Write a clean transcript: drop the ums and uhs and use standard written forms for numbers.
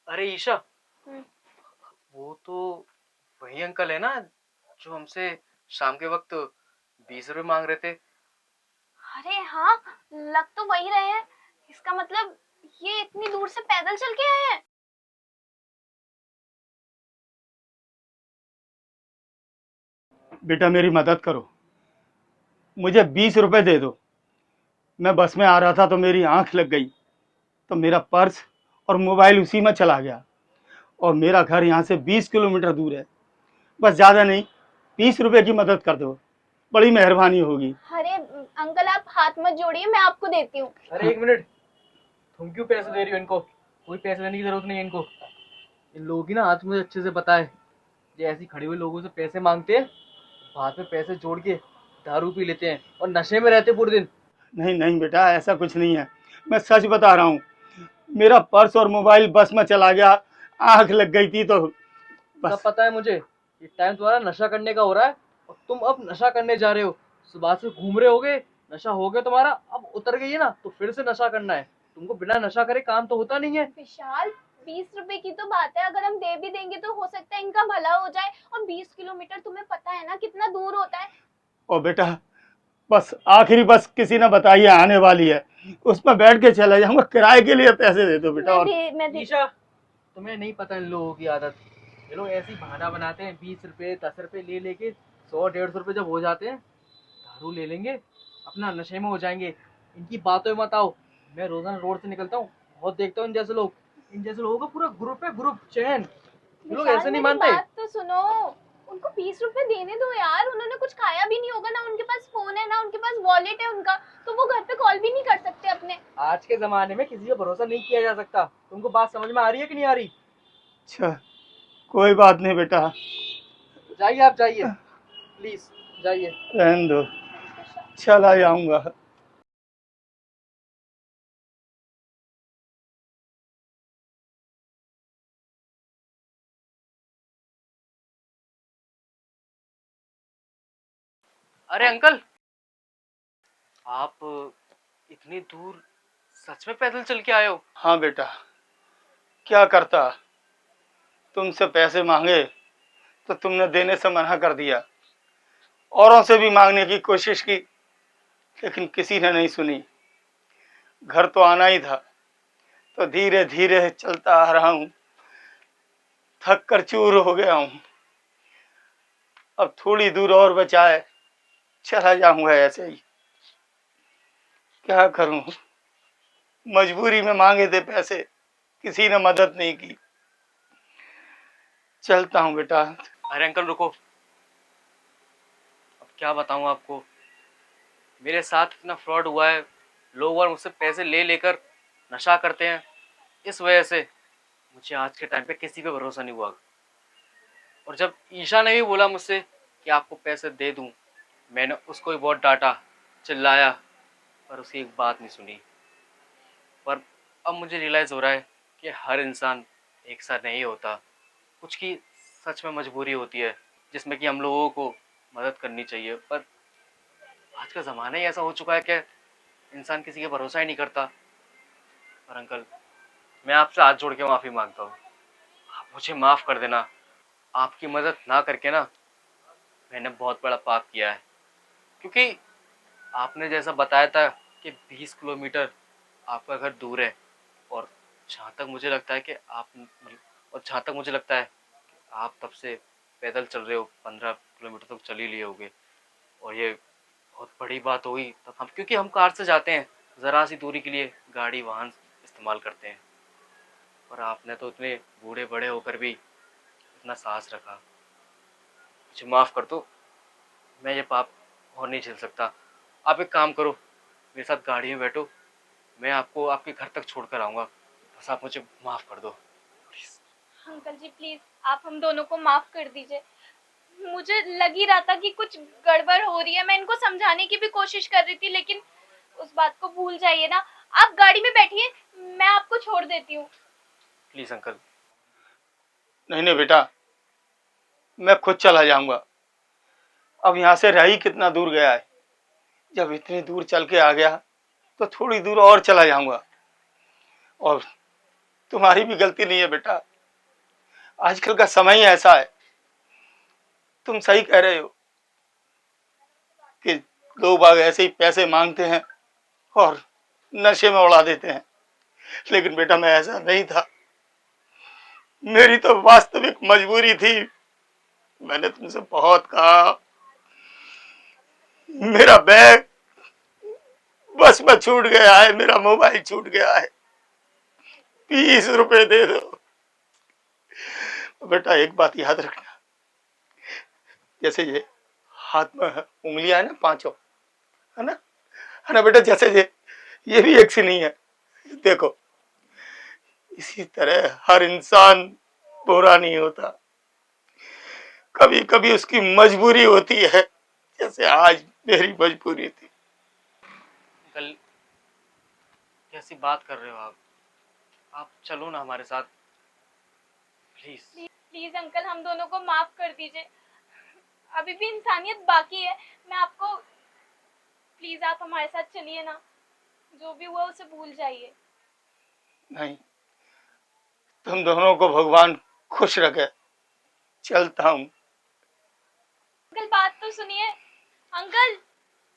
अरे ईशा, हम्म। वो तो वही अंकल है ना जो हमसे शाम के वक्त 20 रुपए मांग रहे थे। अरे हाँ, लग तो वही रहे हैं। इसका मतलब ये इतनी दूर से पैदल चल के आए हैं। बेटा मेरी मदद करो, मुझे 20 रुपए दे दो। मैं बस में आ रहा था तो मेरी आंख लग गई, तो मेरा पर्स और मोबाइल उसी में चला गया। और मेरा घर यहाँ से 20 किलोमीटर दूर है। बस ज़्यादा नहीं, 20 रुपए की मदद कर दो, बड़ी मेहरबानी होगी। अरे अंकल, आप हाथ मत जोड़िए, मैं आपको देती हूँ। अरे एक मिनट, तुम क्यों पैसे दे रही हो इनको? कोई पैसे लेने की जरूरत नहीं है इनको। इन लोगों की ना आज मुझे अच्छे से पता है, ये ऐसी खड़ी हुई लोगों से पैसे मांगते हैं, बाद में पैसे जोड़ के दारू पी लेते हैं और नशे में रहते हैं पूरे दिन। नहीं नहीं बेटा, ऐसा कुछ नहीं है, मैं सच बता रहा हूँ। मेरा पर्स और मोबाइल बस में चला गया, आंख लग गई थी तो सब बस। पता है मुझे, ये टाइम तुम्हारा नशा करने का हो रहा है और तुम अब नशा करने जा रहे हो। सुबह से घूम रहे होगे, नशा हो गया तुम्हारा, अब उतर गई है ना तो फिर से नशा करना है तुमको। बिना नशा करे काम तो होता नहीं है। विशाल, 20 रुपए की तो बात है, अगर हम दे भी देंगे तो हो सकता है इनका भला हो जाए। और 20 किलोमीटर तुम्हें पता है ना कितना दूर होता है। और बेटा, बस आखिरी बस किसी ने बताई है आने वाली है, उसमें बैठ के चला जाऊंगा। किराए के लिए पैसे दे दो बेटा। और मैं दे ईशा, तुम्हें नहीं पता इन लोगों की आदत। ये लोग ऐसी बहाना बनाते हैं, 20 रुपए 10 रुपए ले लेके 100 150 रुपए जब हो जाते हैं, दारू ले लेंगे, अपना नशे में हो जाएंगे। इनकी बातों में मत आओ। मैं रोजाना रोड से निकलता हूँ, बहुत देखता हूँ इन जैसे लोग। इन जैसे लोगों का पूरा ग्रुप है, ग्रुप चैन। ये लोग विशाल, ऐसे नहीं मेरी मानते। बात तो सुनो। उनको 20 रुपए देने दो यार, उन्होंने कुछ खाया भी नहीं होगा ना, उनके पास फोन है ना उनके पास वॉलेट है उनका, तो वो घर पे कॉल भी नहीं कर सकते अपने। आज के जमाने में किसी का भरोसा नहीं किया जा सकता। तुमको बात समझ में आ रही है कि नहीं आ रही? अच्छा, कोई बात नहीं बेटा, जाइए, आप जाइए, प्लीज जाइए। रहने दो, चला जाऊंगा। अरे अंकल, आप इतनी दूर सच में पैदल चल के आए हो? हाँ बेटा, क्या करता, तुमसे पैसे मांगे तो तुमने देने से मना कर दिया। औरों से भी मांगने की कोशिश की, लेकिन किसी ने नहीं सुनी। घर तो आना ही था, तो धीरे धीरे चलता आ रहा हूँ, थक कर चूर हो गया हूँ। अब थोड़ी दूर और बचा है, चला जाऊंगा ऐसे ही। क्या करूं, मजबूरी में मांगे थे पैसे, किसी ने मदद नहीं की। चलता हूँ बेटा। अरे अंकल रुको, अब क्या बताऊं आपको। मेरे साथ इतना फ्रॉड हुआ है, लोग और मुझसे पैसे ले लेकर नशा करते हैं। इस वजह से मुझे आज के टाइम पे किसी पे भरोसा नहीं हुआ। और जब ईशा ने भी बोला मुझसे कि आपको पैसे दे दूं, मैंने उसको भी बहुत डांटा, चिल्लाया, पर उसकी एक बात नहीं सुनी। पर अब मुझे रियलाइज़ हो रहा है कि हर इंसान एक साथ नहीं होता। कुछ की सच में मजबूरी होती है जिसमें कि हम लोगों को मदद करनी चाहिए। पर आज का ज़माना ही ऐसा हो चुका है कि इंसान किसी का भरोसा ही नहीं करता। पर अंकल, मैं आपसे हाथ जोड़ के माफ़ी मांगता हूँ, आप मुझे माफ़ कर देना। आपकी मदद ना करके ना मैंने बहुत बड़ा पाप किया है। क्योंकि आपने जैसा बताया था कि 20 किलोमीटर आपका घर दूर है, और जहाँ तक मुझे लगता है कि और जहाँ तक मुझे लगता है आप तब से पैदल चल रहे हो, 15 किलोमीटर तक चल ही लिए होगे। और ये बहुत बड़ी बात हुई तब हम, क्योंकि हम कार से जाते हैं, ज़रा सी दूरी के लिए गाड़ी वाहन इस्तेमाल करते हैं। और आपने तो इतने बूढ़े बड़े होकर भी इतना साहस रखा। मुझे माफ़ कर दो, मैं ये पाप और नहीं झेल सकता। आप एक काम करो, मेरे साथ गाड़ी में बैठो, मैं आपको आपके घर तक छोड़ कर आऊँगा। बस आप मुझे माफ़ कर दो प्लीज़। अंकल जी प्लीज, आप हम दोनों को माफ कर दीजिए। मुझे लग ही रहा था कि कुछ गड़बड़ हो रही है, मैं इनको समझाने की भी कोशिश कर रही थी, लेकिन उस बात को भूल जाइए ना। आप गाड़ी में बैठिए, मैं आपको छोड़ देती हूँ। Please uncle. नहीं नहीं बेटा, मैं खुद चला जाऊंगा। अब यहाँ से रह ही कितना दूर गया है, जब इतनी दूर चल के आ गया तो थोड़ी दूर और चला जाऊंगा। और तुम्हारी भी गलती नहीं है बेटा, आजकल का समय ही ऐसा है। तुम सही कह रहे हो कि लोग बाग ऐसे ही पैसे मांगते हैं और नशे में उड़ा देते हैं, लेकिन बेटा मैं ऐसा नहीं था। मेरी तो वास्तविक मजबूरी थी। मैंने तुमसे बहुत कहा, मेरा बैग बस में छूट गया है, मेरा मोबाइल छूट गया है, 20 रुपए दे दो। बेटा एक बात याद रखना, जैसे ये हाथ में उंगलियां है ना, पांचों, है ना बेटा, जैसे ये भी एक सी नहीं है। देखो, इसी तरह हर इंसान बुरा नहीं होता, कभी कभी उसकी मजबूरी होती है, जैसे आज मेरी मजबूरी थी। अंकल, कैसी बात कर रहे हो आप चलो ना हमारे साथ, प्लीज। प्लीज अंकल, हम दोनों को माफ कर दीजिए, अभी भी इंसानियत बाकी है। मैं आपको, प्लीज आप हमारे साथ चलिए ना, जो भी हुआ उसे भूल जाइए। नहीं, तुम दोनों को भगवान खुश रखे, चलता हूं। अंकल बात तो सुनिए। अंकल